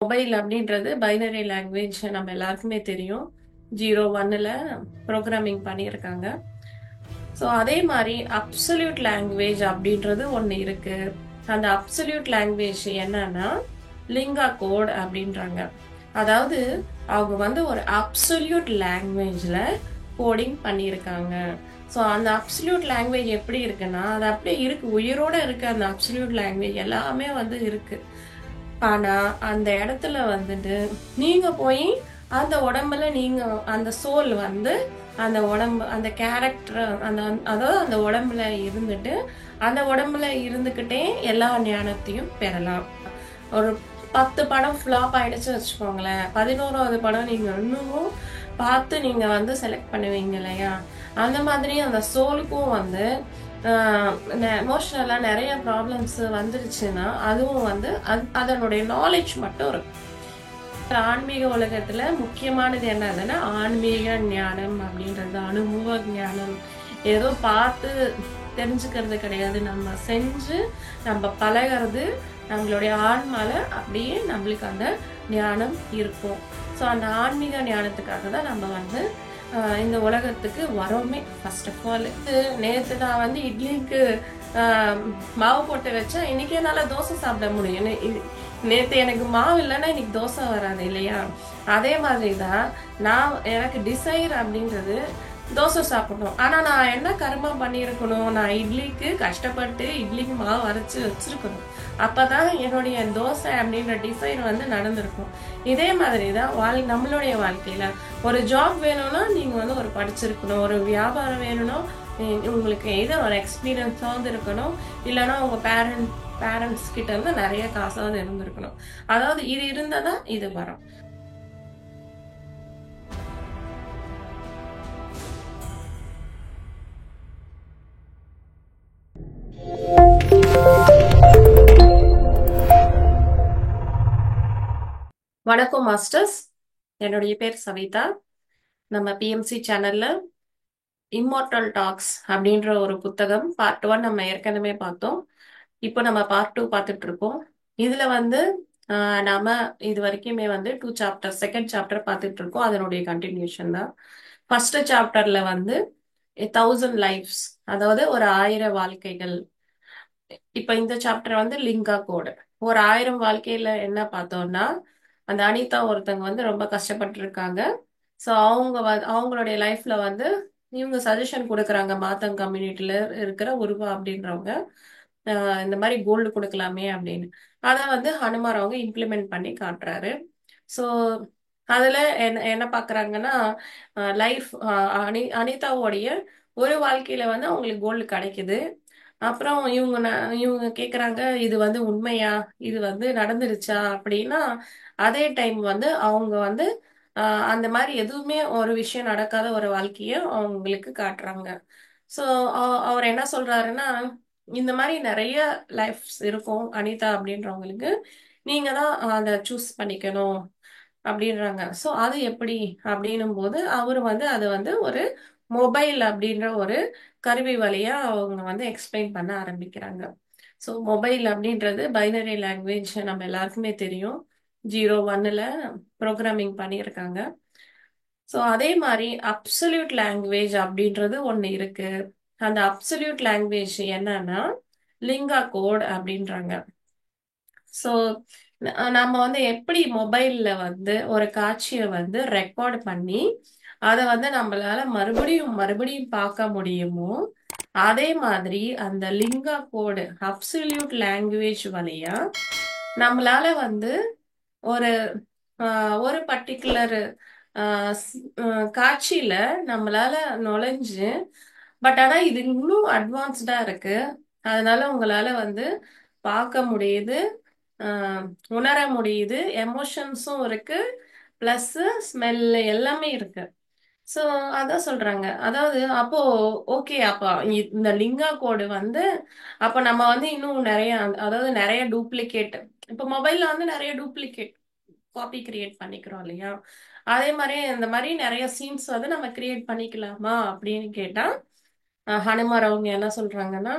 Mobile அப்படின்றது binary language நம்ம எல்லாருக்குமே தெரியும். 0, 1ல ப்ரோக்ராமிங் பண்ணியிருக்காங்க. ஸோ அதே மாதிரி அப்சல்யூட் லாங்குவேஜ் அப்படின்றது ஒன்று இருக்கு. அந்த அப்சல்யூட் லாங்குவேஜ் என்னன்னா லிங்கா கோட் அப்படின்றாங்க. அதாவது அவங்க வந்து ஒரு அப்சல்யூட் லாங்குவேஜ்ல கோடிங் பண்ணியிருக்காங்க. ஸோ அந்த அப்சல்யூட் லாங்குவேஜ் எப்படி இருக்குன்னா அது அப்படியே இருக்கு, உயிரோட இருக்கு. அந்த அப்சல்யூட் லாங்குவேஜ் எல்லாமே வந்து இருக்கு. ஆனா அந்த இடத்துல வந்துட்டு நீங்க போய் அந்த உடம்புல நீங்க அந்த சோல் வந்து அந்த உடம்பு அந்த கேரக்டர் அந்த அதாவது அந்த உடம்புல இருந்துட்டு அந்த உடம்புல இருந்துகிட்டே எல்லா ஞானத்தையும் பெறலாம். ஒரு 10 படம் ஃப்ளாப் ஆயிடுச்சு வச்சுக்கோங்களேன், 11வது படம் நீங்க இன்னமும் பார்த்து நீங்க வந்து செலக்ட் பண்ணுவீங்க இல்லையா? அந்த மாதிரி அந்த சோலுக்கும் வந்து எமோஷனலா நிறைய ப்ராப்ளம்ஸ் வந்துருச்சுன்னா அதுவும் வந்து அதனுடைய நாலேஜ் மட்டும் இருக்கும். ஆன்மீக உலகத்துல முக்கியமானது என்னதுன்னா ஆன்மீக ஞானம் அப்படின்றது, அனுபவ ஞானம். ஏதோ பார்த்து தெரிஞ்சுக்கிறது கிடையாது, நம்ம செஞ்சு நம்ம பழகிறது. நம்மளுடைய ஆன்மால அப்படியே நம்மளுக்கு அந்த ஞானம் இருக்கும். ஸோ அந்த ஆன்மீக ஞானத்துக்காக தான் நம்ம வந்து இந்த உலகத்துக்கு வரோமே. ஃபர்ஸ்ட் ஆஃப் ஆல் நேற்று நான் வந்து இட்லிக்கு மாவு போட்டு வச்சேன், இன்னைக்கு என்னால் தோசை சாப்பிட முடியும். நேற்று எனக்கு மாவு இல்லைன்னா இன்னைக்கு தோசை வராது இல்லையா? அதே மாதிரி தான் நான் எனக்கு டிசைர் அப்படின்றது தோசை சாப்பிடணும். ஆனா நான் என்ன கர்மம் பண்ணியிருக்கணும், நான் இட்லிக்கு கஷ்டப்பட்டு இட்லிக்கு மாவு அரைச்சு வச்சிருக்கணும். அப்பதான் என்னுடைய தோசை அப்படின்ற டிசைர் வந்து நடந்திருக்கும். இதே மாதிரி தான் நம்மளுடைய வாழ்க்கையில ஒரு ஜாப் வேணும்னா நீங்க வந்து ஒரு படிச்சிருக்கணும், ஒரு வியாபாரம் வேணும்னா உங்களுக்கு ஏதோ ஒரு எக்ஸ்பீரியன்ஸாவது இருக்கணும், இல்லைன்னா உங்க பேரண்ட்ஸ் கிட்ட இருந்து நிறைய காசாவது இருந்திருக்கணும். அதாவது இது இருந்தாதான் இது வரும். வணக்கம் மாஸ்டர்ஸ், என்னுடைய பேர் சவிதா. நம்ம பிஎம்சி சேனல்ல இம்மார்டல் டாக்ஸ் அப்படின்ற ஒரு புத்தகம் பார்ட் 1 நம்ம ஏற்கனவே பார்த்தோம். இப்போ நம்ம பார்ட் 2 பார்த்துட்டு இருக்கோம். இதுல வந்து நாம இது வரைக்குமே வந்து 2 சாப்டர், செகண்ட் சாப்டர் பார்த்துட்டு இருக்கோம். அதனுடைய கண்டினியூஷன் தான். ஃபர்ஸ்ட் சாப்டர்ல வந்து 1000 லைஃப்ஸ், அதாவது ஒரு 1000 வாழ்க்கைகள். இப்ப இந்த சாப்டர் வந்து லிங்கா கோடு. ஒரு 1000 வாழ்க்கையில என்ன பார்த்தோம்னா, அந்த அனிதா ஒருத்தவங்க வந்து ரொம்ப கஷ்டப்பட்டு இருக்காங்க. ஸோ அவங்களுடைய லைஃப்ல வந்து இவங்க சஜஷன் கொடுக்குறாங்க. மாத்தம் கம்யூனிட்டில இருக்கிற உருவா அப்படின்றவங்க இந்த மாதிரி கோல்டு கொடுக்கலாமே அப்படின்னு. அதை வந்து ஹனுமார் அவங்க இம்ப்ளிமெண்ட் பண்ணி காட்டுறாரு. ஸோ அதுல என்ன என்ன பாக்குறாங்கன்னா, லைஃப் அனிதாவோடைய ஒரு வாழ்க்கையில வந்து அவங்களுக்கு கோல்டு கிடைக்குது. அப்புறம் இவங்க கேக்குறாங்க, இது வந்து உண்மையா, இது வந்து நடந்துருச்சா அப்படின்னா, அதே டைம் வந்து அவங்க வந்து அந்த மாதிரி எதுவுமே ஒரு விஷயம் நடக்காத ஒரு வாழ்க்கைய அவங்களுக்கு காட்டுறாங்க. ஸோ அவர் என்ன சொல்றாருன்னா, இந்த மாதிரி நிறைய லைஃப்ஸ் இருக்கும் அனிதா அப்படின்றவங்களுக்கு, நீங்க தான் அதை சூஸ் பண்ணிக்கணும் அப்படின்றாங்க. ஸோ அது எப்படி அப்படின்னும் போது அவர் வந்து அது வந்து ஒரு மொபைல் அப்படின்ற ஒரு கருவி வழியா அவங்க வந்து எக்ஸ்பிளைன் பண்ண ஆரம்பிக்கிறாங்க. ஸோ மொபைல் அப்படின்றது பைனரி லாங்குவேஜ் நம்ம எல்லாருக்குமே தெரியும். 0, 1ல ப்ரோக்ராமிங் பண்ணியிருக்காங்க. ஸோ அதே மாதிரி அப்சல்யூட் லாங்குவேஜ் அப்படின்றது ஒன்று இருக்கு. அந்த அப்சல்யூட் லாங்குவேஜ் என்னன்னா லிங்கா கோட் அப்படின்றாங்க. ஸோ நம்ம வந்து எப்படி மொபைல்ல வந்து ஒரு காட்சியை வந்து ரெக்கார்ட் பண்ணி அதை வந்து நம்மளால மறுபடியும் மறுபடியும் பார்க்க முடியுமோ, அதே மாதிரி அந்த லிங்கா கோடு அப்சல்யூட் லாங்குவேஜ் வழியா நம்மளால வந்து ஒரு ஒரு பர்டிகுலர் காட்சியில நம்மளால நுழைஞ்சு, பட் ஆனா இது இன்னும் அட்வான்ஸ்டா இருக்கு. அதனால உங்களால வந்து பார்க்க முடியுது, ஆஹ் உணர முடியுது, எமோஷன்ஸும் இருக்கு, பிளஸ் ஸ்மெல் எல்லாமே இருக்கு. சோ அதான் சொல்றாங்க. அதாவது அப்போ ஓகே, அப்ப இந்த லிங்கா கோடு வந்து அப்ப நம்ம வந்து இன்னும் நிறைய அதாவது நிறைய டூப்ளிகேட், இப்ப மொபைல்ல வந்து நிறைய டூப்ளிகேட் காப்பி கிரியேட் பண்ணிக்கிறோம் இல்லையா? அதே மாதிரி இந்த மாதிரி நிறைய சீன்ஸ் வந்து நம்ம கிரியேட் பண்ணிக்கலாமா அப்படின்னு கேட்டா, ஹனுமார் அவங்க என்ன சொல்றாங்கன்னா,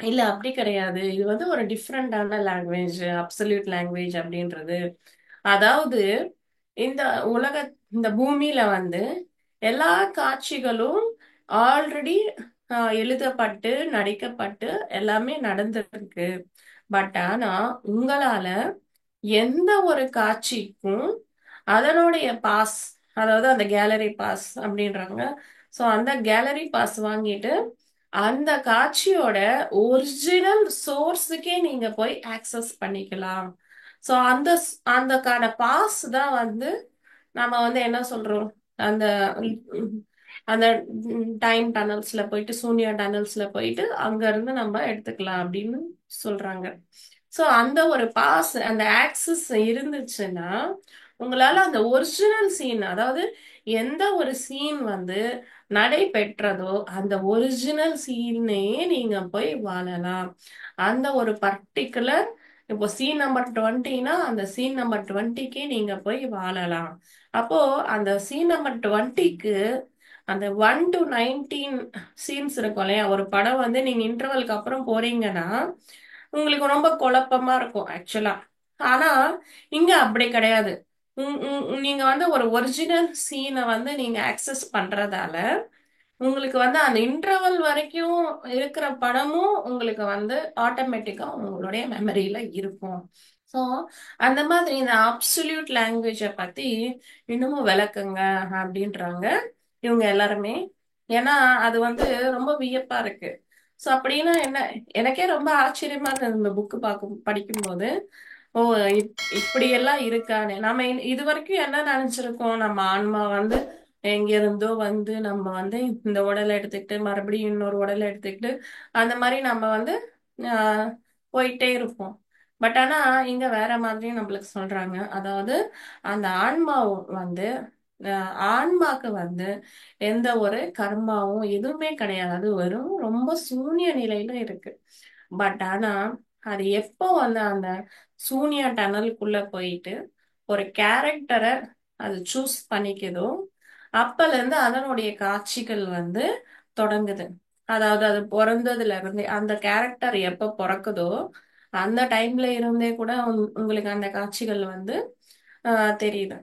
இல்ல அப்படி கிடையாது, இது வந்து ஒரு டிஃப்ரெண்டான லாங்குவேஜ், அப்சல்யூட் லாங்குவேஜ் அப்படின்றது. அதாவது இந்த உலக இந்த பூமியில வந்து எல்லா காட்சிகளும் ஆல்ரெடி எழுதப்பட்டு நடிக்கப்பட்டு எல்லாமே நடந்திருக்கு. பட் ஆனா உங்களால எந்த ஒரு காட்சிக்கும் அதனுடைய பாஸ், அதாவது அந்த கேலரி பாஸ் அப்படின்றாங்க. ஸோ அந்த கேலரி பாஸ் வாங்கிட்டு அந்த காட்சியோட ஒரிஜினல் சோர்ஸுக்கே நீங்க போய் ஆக்சஸ் பண்ணிக்கலாம். ஸோ அந்தக்கான பாஸ் தான் வந்து நம்ம வந்து என்ன சொல்றோம், அந்த உம், அந்த டைம் டனல்ஸ்ல போயிட்டு சூனியா டனல்ஸ்ல போயிட்டு அங்க இருந்து நம்ம எடுத்துக்கலாம் அப்படின்னு சொல்றாங்க. சோ அந்த ஒரு பாஸ் அந்த ஆக்சஸ் இருந்துச்சுன்னா உங்களால அந்த ஒரிஜினல் சீன், அதாவது எந்த ஒரு சீன் வந்து நடைபெற்றதோ அந்த ஒரிஜினல் சீனையே நீங்க போய் வாழலாம். அந்த ஒரு பர்டிகுலர் இப்போ சீன் நம்பர் 20னா அந்த சீன் நம்பர் 20க்கே நீங்க போய் வாழலாம். அப்போ அந்த சீன் நம்பர் 20க்கு அந்த 1 to 19 சீன்ஸ் இருக்கும் இல்லையா? ஒரு படம் வந்து நீங்க இன்டர்வலுக்கு அப்புறம் போறீங்கன்னா உங்களுக்கு ரொம்ப குழப்பமா இருக்கும் ஆக்சுவலா. ஆனா இங்க அப்படி கிடையாது. நீங்க வந்து ஒரு ஒரிஜினல் சீனை வந்து நீங்க அக்சஸ் பண்றதால உங்களுக்கு வந்து அந்த இன்டர்வல் வரைக்கும் இருக்கிற படமும் உங்களுக்கு வந்து ஆட்டோமேட்டிக்கா உங்களுடைய மெமரியில இருக்கும். ஸோ அந்த மாதிரி இந்த அப்சல்யூட் லாங்குவேஜை பத்தி இன்னமும் விளக்குங்க அப்படின்றாங்க இவங்க எல்லாருமே. ஏன்னா அது வந்து ரொம்ப வியப்பா இருக்கு. ஸோ அப்படின்னா என்ன, எனக்கே ரொம்ப ஆச்சரியமா இருந்தது இந்த புக்கு படிக்கும்போது. ஓ, இப்படியெல்லாம் இருக்கானே நம்ம இது வரைக்கும் என்ன நினைச்சிருக்கோம், நம்ம ஆன்மா வந்து எங்க இருந்தோ வந்து நம்ம வந்து இந்த உடலை எடுத்துக்கிட்டு மறுபடியும் இன்னொரு உடலை எடுத்துக்கிட்டு அந்த மாதிரி நம்ம வந்து ஆஹ் போயிட்டே இருப்போம். பட் ஆனா இங்க வேற மாதிரியும் நம்மளுக்கு சொல்றாங்க. அதாவது அந்த ஆன்மாவும் வந்து ஆன்மாக்கு வந்து எந்த ஒரு கர்மாவும் எதுவுமே கிடையாது. அது வெறும் ரொம்ப சூன்ய நிலையில இருக்கு. பட் ஆனா அது எப்போ வந்து அந்த சூனியா டனலுக்குள்ள போயிட்டு ஒரு கேரக்டரை அது சூஸ் பண்ணிக்குதோ அப்பல இருந்து அதனுடைய காட்சிகள் வந்து தொடங்குது. அதாவது அது பிறந்ததுல இருந்தே அந்த கேரக்டர் எப்ப பிறக்குதோ அந்த டைம்ல இருந்தே கூட உங்களுக்கு அந்த காட்சிகள் வந்து தெரியுது.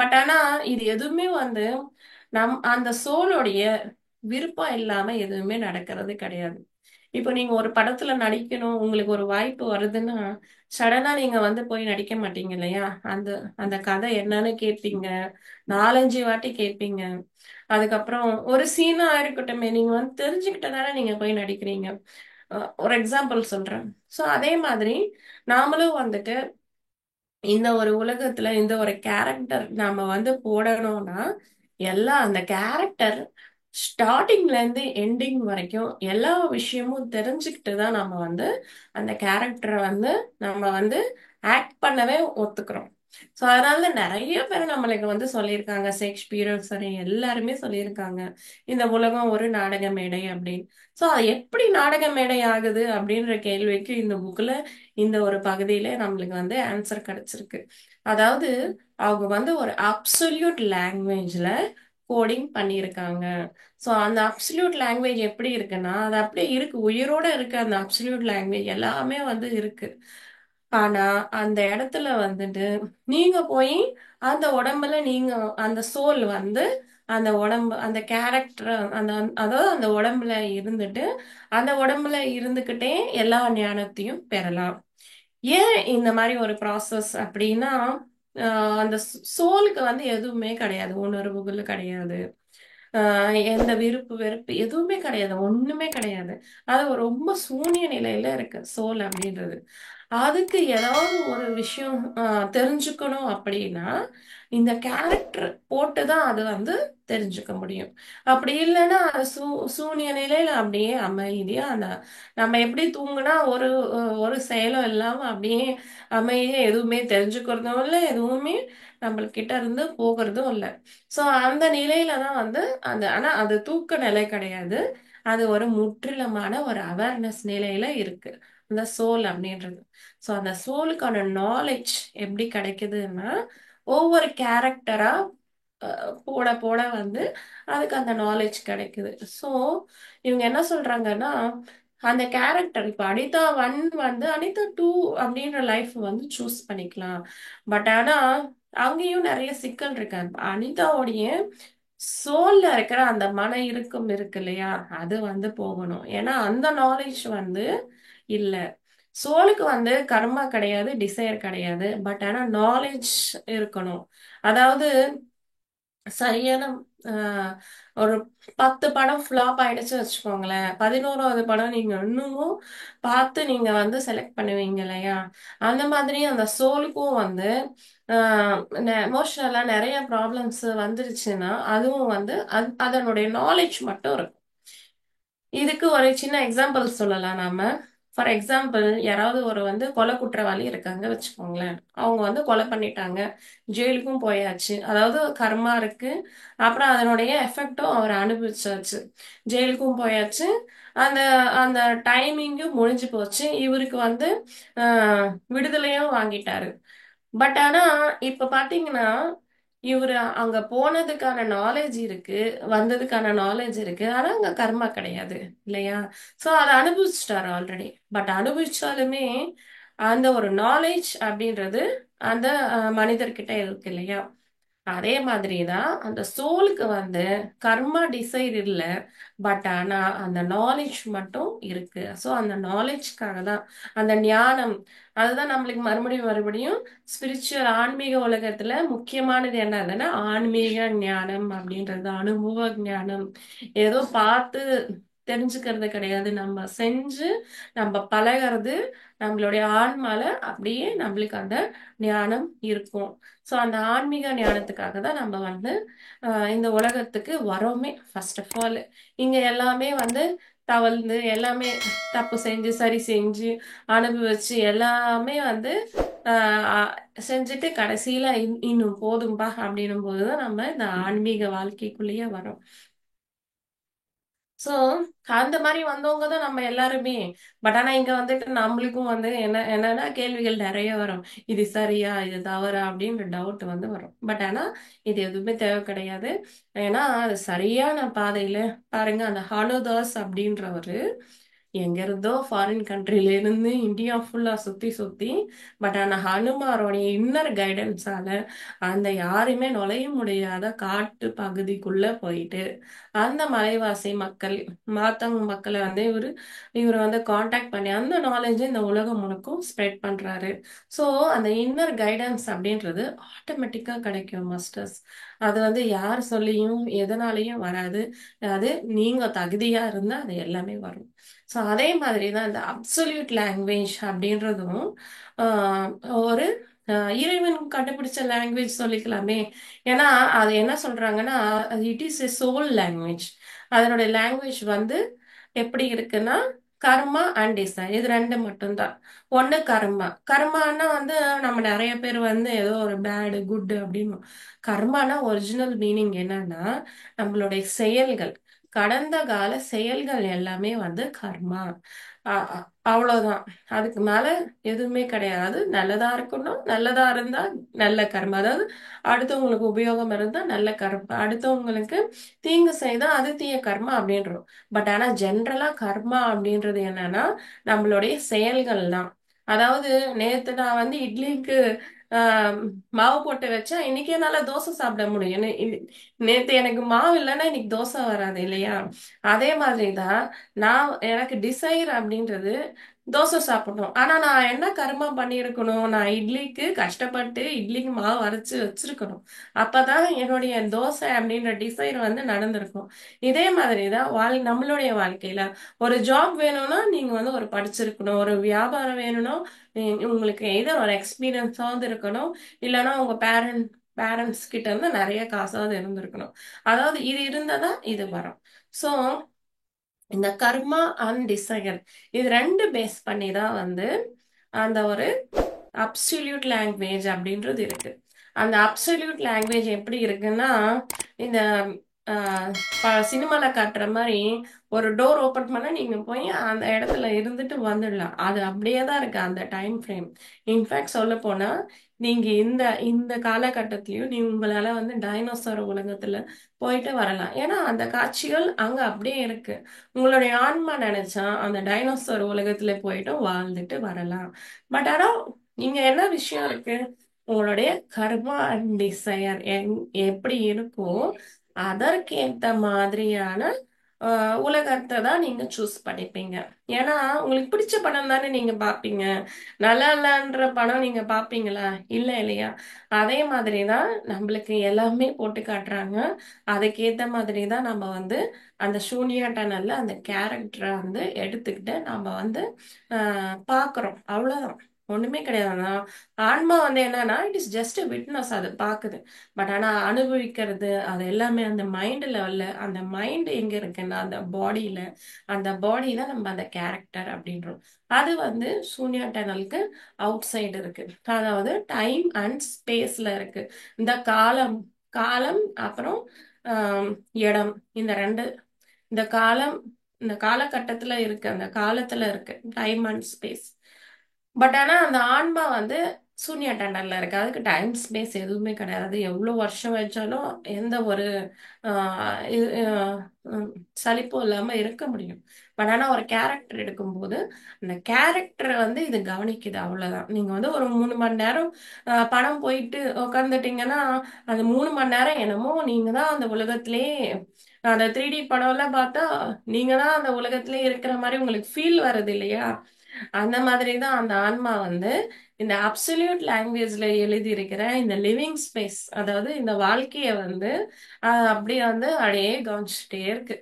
பட் ஆனா இது எதுவுமே வந்து அந்த சோலோடைய விருப்பம் இல்லாம எதுவுமே நடக்கிறது கிடையாது. இப்போ நீங்க ஒரு படத்துல நடிக்கணும், உங்களுக்கு ஒரு வாய்ப்பு வருதுன்னா சடனா நீங்க வந்து போய் நடிக்க மாட்டீங்க இல்லையா? அந்த அந்த கதை என்னன்னு கேட்பீங்க, 4-5 வாட்டி கேட்பீங்க. அதுக்கப்புறம் ஒரு சீனா இருக்கட்டுமே, நீங்க வந்து தெரிஞ்சுக்கிட்டு தானே நீங்க போய் நடிக்கிறீங்க. ஒரு எக்ஸாம்பிள் சொல்றேன். சோ அதே மாதிரி நாமளும் வந்துட்டு இந்த ஒரு உலகத்துல இந்த ஒரு கேரக்டர் நாம வந்து போடணும்னா எல்லாம் அந்த கேரக்டர் ஸ்டார்டிங்ல இருந்து எண்டிங் வரைக்கும் எல்லா விஷயமும் தெரிஞ்சுக்கிட்டு தான் நம்ம வந்து அந்த கேரக்டரை வந்து நம்ம வந்து ஆக்ட் பண்ணவே ஒத்துக்கிறோம். ஸோ அதனால நிறைய பேர் நம்மளுக்கு வந்து சொல்லியிருக்காங்க, ஷேக்ஸ்பியரும் சரி எல்லாருமே சொல்லியிருக்காங்க இந்த உலகம் ஒரு நாடக மேடை அப்படின்னு. ஸோ அது எப்படி நாடக மேடை ஆகுது அப்படின்ற கேள்விக்கு இந்த புக்ல இந்த ஒரு பகுதியில நம்மளுக்கு வந்து ஆன்சர் கிடைச்சிருக்கு. அதாவது அவங்க வந்து ஒரு அப்சல்யூட் லாங்குவேஜ்ல கோடிங் பண்ணியிருக்காங்க. ஸோ அந்த அப்சல்யூட் லாங்குவேஜ் எப்படி இருக்குன்னா அது அப்படியே இருக்கு, உயிரோட இருக்கு. அந்த அப்சல்யூட் லாங்குவேஜ் எல்லாமே வந்து இருக்கு. ஆனா அந்த இடத்துல வந்துட்டு நீங்க போய் அந்த உடம்புல நீங்க அந்த சோல் வந்து அந்த உடம்பு அந்த கேரக்டர் அந்த அதாவது அந்த உடம்புல இருந்துட்டு அந்த உடம்புல இருந்துகிட்டே எல்லா ஞானத்தையும் பெறலாம். ஏன் இந்த மாதிரி ஒரு ப்ராசஸ் அப்படின்னா அந்த சோலுக்கு வந்து எதுவுமே கிடையாது, உணர்வுகள் கிடையாது, எந்த விருப்பு வெறுப்பு எதுவுமே கிடையாது, ஒண்ணுமே கிடையாது. அது ரொம்ப சூனிய நிலையில இருக்கு சோல் அப்படின்றது. அதுக்கு ஏதாவது ஒரு விஷயம் தெரிஞ்சுக்கணும் அப்படின்னா இந்த கேரக்டர் போட்டுதான் அது வந்து தெரிஞ்சுக்க முடியும். அப்படி இல்லைன்னா அது சூனிய நிலையில அப்படியே அமைதியா அந்த நம்ம எப்படி தூங்குனா ஒரு செயலும் இல்லாம அப்படியே அமைதியா எதுவுமே தெரிஞ்சுக்கிறதும் இல்லை, எதுவுமே நம்மள்கிட்ட இருந்து போகிறதும் இல்லை. சோ அந்த நிலையில தான் வந்து ஆனா அது தூக்க நிலை கிடையாது. அது ஒரு முற்றிலுமான ஒரு அவேர்னஸ் நிலையில இருக்கு அந்த சோல் அப்படின்றது. சோ அந்த சோலுக்கான நாலேஜ் எப்படி கிடைக்குதுன்னா ஒவ்வொரு கேரக்டரா போட போட வந்து அதுக்கு அந்த நாலேஜ் கிடைக்குது. சோ இவங்க என்ன சொல்றாங்கன்னா அந்த கேரக்டர் இப்ப அனிதா 1 வந்து அனிதா 2 அப்படின்ற லைஃப் வந்து சூஸ் பண்ணிக்கலாம். பட் ஆனா அங்கேயும் நிறைய சிக்கல் இருக்கு. அனிதாவுடைய சோல்ல இருக்கிற அந்த மன இறுக்கம் இருக்கு இல்லையா, அது வந்து போகணும். ஏன்னா அந்த நாலேஜ் வந்து இல்ல. சோலுக்கு வந்து கர்மா கிடையாது, டிசைர் கிடையாது. பட் ஆனா நாலேஜ் இருக்கணும். அதாவது சரியான ஆஹ், ஒரு 10 படம் ஃப்ளாப் ஆயிடுச்சு வச்சுக்கோங்களேன், 11வது படம் நீங்க இன்னமும் பார்த்து நீங்க வந்து செலக்ட் பண்ணுவீங்க இல்லையா, அந்த மாதிரி அந்த சோலுக்கும் வந்து எமோஷனலா நிறைய ப்ராப்ளம்ஸ் வந்துருச்சுன்னா அதுவும் வந்து அதனுடைய நாலேஜ் மட்டும் இருக்கும். இதுக்கு ஒரு சின்ன எக்ஸாம்பிள் சொல்லலாம் நாம. ஃபார் எக்ஸாம்பிள், யாராவது ஒரு வந்து கொலை குற்றவாளி இருக்காங்க வச்சுக்கோங்களேன். அவங்க வந்து கொலை பண்ணிட்டாங்க, ஜெயிலுக்கும் போயாச்சு. அதாவது கர்மா இருக்கு, அப்புறம் அதனுடைய எஃபெக்டும் அவர் அனுபவிச்சாச்சு. ஜெயிலுக்கும் போயாச்சு. அந்த அந்த டைமிங்கும் முடிஞ்சு போச்சு. இவருக்கு வந்து விடுதலையும் வாங்கிட்டாரு. பட் ஆனா இப்ப பாத்தீங்கன்னா இவரு அங்க போனதுக்கான நாலேஜ் இருக்கு, வந்ததுக்கான நாலேஜ் இருக்கு. ஆனா அங்க கர்மா கிடையாது இல்லையா? சோ அத அனுபவிச்சுட்டாரு ஆல்ரெடி. பட் அனுபவிச்சாலுமே அந்த ஒரு நாலேஜ் அப்படின்றது அந்த மனிதர்கிட்ட இருக்கு இல்லையா? அதே மாதிரி தான் அந்த சோலுக்கு வந்து கர்மா டிசைர் இல்ல. பட் ஆனா அந்த நாலேஜ் மட்டும் இருக்கு. சோ அந்த நாலேஜ்க்காக தான் அந்த ஞானம். அதுதான் நம்மளுக்கு மறுபடியும் மறுபடியும் ஸ்பிரிச்சுவல் ஆன்மீக உலகத்துல முக்கியமானது என்னதுன்னா ஆன்மீக ஞானம் அப்படின்றது, அனுபவ ஞானம். ஏதோ பார்த்து தெரிஞ்சுக்கிறது கிடையாது, நம்ம செஞ்சு நம்ம பழகிறது. நம்மளுடைய ஆன்மால அப்படியே நம்மளுக்கு அந்த ஞானம் இருக்கும். சோ அந்த ஆன்மீக ஞானத்துக்காக தான் நம்ம வந்து இந்த உலகத்துக்கு வரோமே. ஃபர்ஸ்ட் ஆஃப் ஆல் இங்க எல்லாமே வந்து தவழ்ந்து எல்லாமே தப்பு செஞ்சு சரி செஞ்சு அனுபவிச்சு எல்லாமே வந்து ஆஹ் செஞ்சுட்டு கடைசியில இன்னும் போதும்பா அப்படின்னும் போதுதான் நம்ம இந்த ஆன்மீக வாழ்க்கைக்குள்ளேயே வரோம். சோ அந்த மாதிரி வந்தவங்க தான் நம்ம எல்லாருமே. பட் ஆனா இங்க வந்துட்டு நம்மளுக்கும் வந்து என்னன்னா கேள்விகள் நிறைய வரும். இது சரியா இது தவறா அப்படின்ற டவுட் வந்து வரும். பட் ஆனா இது எதுவுமே தேவை கிடையாது. ஏன்னா அது சரியான பாதையில பாருங்க. அந்த ஹானுதாஸ் அப்படின்றவரு எங்க இருந்தோ ஃபாரின் கண்ட்ரில இருந்து இந்தியா ஃபுல்லா சுத்தி சுத்தி, பட் ஆனா ஹனுமாரோடைய இன்னர் கைடன்ஸால அந்த யாருமே நுழைய முடியாத காட்டு பகுதிக்குள்ள போயிட்டு அந்த மலைவாசி மக்கள் மாத்தவங்க மக்களை வந்து இவர் வந்து காண்டாக்ட் பண்ணி அந்த நாலேஜ் இந்த உலகம் முழுக்கும் ஸ்ப்ரெட் பண்றாரு. ஸோ அந்த இன்னர் கைடன்ஸ் அப்படின்றது ஆட்டோமேட்டிக்கா கிடைக்கும் மாஸ்டர்ஸ். அது வந்து யார் சொல்லியும் எதனாலையும் வராது. அது நீங்க தகுதியா இருந்தா அது எல்லாமே வரும். ஸோ அதே மாதிரி தான் இந்த அப்சல்யூட் லாங்குவேஜ் அப்படின்றதும் ஆஹ், ஒரு இறைவன் கண்டுபிடிச்ச லாங்குவேஜ் சொல்லிக்கலாமே. ஏன்னா அது என்ன சொல்றாங்கன்னா it is a soul language. அதனுடைய லாங்குவேஜ் வந்து எப்படி இருக்குன்னா கர்மா அண்ட் டிசைன், இது ரெண்டு மட்டும்தான். ஒண்ணு கர்மா. கர்மானா வந்து நம்ம நிறைய பேர் வந்து ஏதோ ஒரு பேடு குட் அப்படின்னு. கர்மானா ஒரிஜினல் மீனிங் என்னன்னா நம்மளுடைய செயல்கள், கடந்த கால செயல்கள் எல்லாமே வந்து கர்மா. அவ்வளவுதான். அதுக்கு மேல எதுவுமே கிடையாது. நல்லதா இருக்கணும், நல்லதா இருந்தா நல்ல கர்மா. அதாவது அடுத்தவங்களுக்கு உபயோகம் இருந்தா நல்ல கர்மா, அடுத்தவங்களுக்கு தீங்கு செய்தா அது தீய கர்மா அப்படின்றோம். பட் ஆனா ஜென்ரலா கர்மா அப்படின்றது என்னன்னா நம்மளுடைய செயல்கள் தான். அதாவது நேத்து நான் வந்து இட்லிக்கு ஆஹ் மாவு போட்டு வச்சா இன்னைக்கு என்னால தோசை சாப்பிட முடியும். நேத்து எனக்கு மாவு இல்லைன்னா இன்னைக்கு தோசை வராது இல்லையா? அதே மாதிரிதான் நான் எனக்கு டிசைர் அப்படின்றது தோசை சாப்பிடணும். ஆனா நான் என்ன கர்மா பண்ணியிருக்கணும், நான் இட்லிக்கு கஷ்டப்பட்டு இட்லிக்கு மாவு அரைச்சு வச்சிருக்கணும். அப்பதான் என்னுடைய தோசை அப்படின்ற டிசைர் வந்து நடந்திருக்கும். இதே மாதிரிதான் நம்மளுடைய வாழ்க்கையில ஒரு ஜாப் வேணும்னா நீங்க வந்து ஒரு படிச்சிருக்கணும். ஒரு வியாபாரம் வேணும்னா உங்களுக்கு எதோ ஒரு எக்ஸ்பீரியன்ஸாவது இருக்கணும். இல்லைன்னா உங்க பேரண்ட்ஸ் கிட்ட இருந்து நிறைய காசாவது இருந்திருக்கணும். அதாவது இது இருந்தாதான் இது வரும். சோ இந்த கர்மா அண்ட் டிசைர், இது ரெண்டு பேஸ் பண்ணி தான் வந்து அந்த ஒரு அப்சல்யூட் லாங்குவேஜ் அப்படின்றது இருக்கு. அந்த அப்சல்யூட் லாங்குவேஜ் எப்படி இருக்குன்னா இந்த சினிமால காட்டுற மாதிரி ஒரு டோர் ஓபன் பண்ணா நீங்க போய் அந்த இடத்துல இருந்துட்டு வந்துடலாம். அது அப்படியே தான் இருக்கு அந்த டைம் ஃப்ரேம். இன்ஃபேக்ட் சொல்ல போனா நீங்க இந்த இந்த காலகட்டத்திலயும் நீ உங்களால வந்து டைனோசர் உலகத்துல போயிட்டு வரலாம். ஏன்னா அந்த காட்சிகள் அங்க அப்படியே இருக்கு. உங்களுடைய ஆன்மா நினைச்சா அந்த டைனோசர் உலகத்துல போயிட்டு வாழ்ந்துட்டு வரலாம். பட் ஆனா இங்க என்ன விஷயம் இருக்கு? உங்களுடைய கர்மா அண்ட் டிசையர் எப்படி இருக்கோ அதற்கேத்த மாதிரியான உலகத்தை தான் நீங்க சூஸ் பண்ணிப்பீங்க. ஏன்னா உங்களுக்கு பிடிச்ச படம் தானே நீங்க பாப்பீங்க. நல்லா இல்லன்ற படம் நீங்க பாப்பீங்களா? இல்ல இல்லையா? அதே மாதிரி தான் நம்மளுக்கு எல்லாமே போட்டு காட்டுறாங்க. அதுக்கேத்த மாதிரி தான் நம்ம வந்து அந்த சூனியா டனல்ல அந்த கேரக்டரை வந்து எடுத்துக்கிட்டு நம்ம வந்து பாக்குறோம். அவ்வளவுதான். ஒண்ணுமே கிடையாது. ஆன்மா வந்து என்னன்னா இட் இஸ் ஜஸ்ட் விட்னஸ், அது பாக்குது. பட் ஆனா அனுபவிக்கிறது அது எல்லாமே அந்த மைண்ட் லெவல்ல. அந்த மைண்ட் எங்க இருக்குன்னா அந்த பாடியில. அந்த பாடி தான் நம்ம அந்த கேரக்டர் அப்படின்றோம். அது வந்து சூன்யா டனலுக்கு அவுட் சைடு இருக்கு. அதாவது டைம் அண்ட் ஸ்பேஸ்ல இருக்கு. இந்த காலம் காலம் அப்புறம் ஆம், இடம், இந்த ரெண்டு. இந்த காலம் இந்த காலகட்டத்துல இருக்கு, அந்த காலத்துல இருக்கு டைம் அண்ட் ஸ்பேஸ். பட் ஆனா அந்த ஆன்மா வந்து சூன்யா டனல்ல இருக்கு. அதுக்கு டைம் ஸ்பேஸ் எதுவுமே கிடையாது. எவ்வளவு வருஷம் வச்சாலும் எந்த ஒரு இது சலிப்பும் இல்லாம இருக்க முடியும். பட் ஆனா ஒரு கேரக்டர் எடுக்கும்போது அந்த கேரக்டரை வந்து இது கவனிக்குது. அவ்வளவுதான். நீங்க வந்து ஒரு 3 மணி நேரம் படம் போயிட்டு உக்காந்துட்டீங்கன்னா அந்த 3 மணி நேரம் என்னமோ நீங்க தான் அந்த உலகத்திலே. அந்த 3D படம் எல்லாம் பார்த்தா நீங்க தான் அந்த உலகத்திலே இருக்கிற மாதிரி உங்களுக்கு ஃபீல் வருது இல்லையா? அந்த மாதிரி தான் அந்த ஆன்மா வந்து இந்த அப்சல்யூட் லாங்குவேஜ்ல எழுதி இருக்கிற இந்த லிவிங் ஸ்பேஸ், அதாவது இந்த வாழ்க்கைய வந்து அப்படியே வந்து அப்படியே கவனிச்சுட்டே இருக்கு.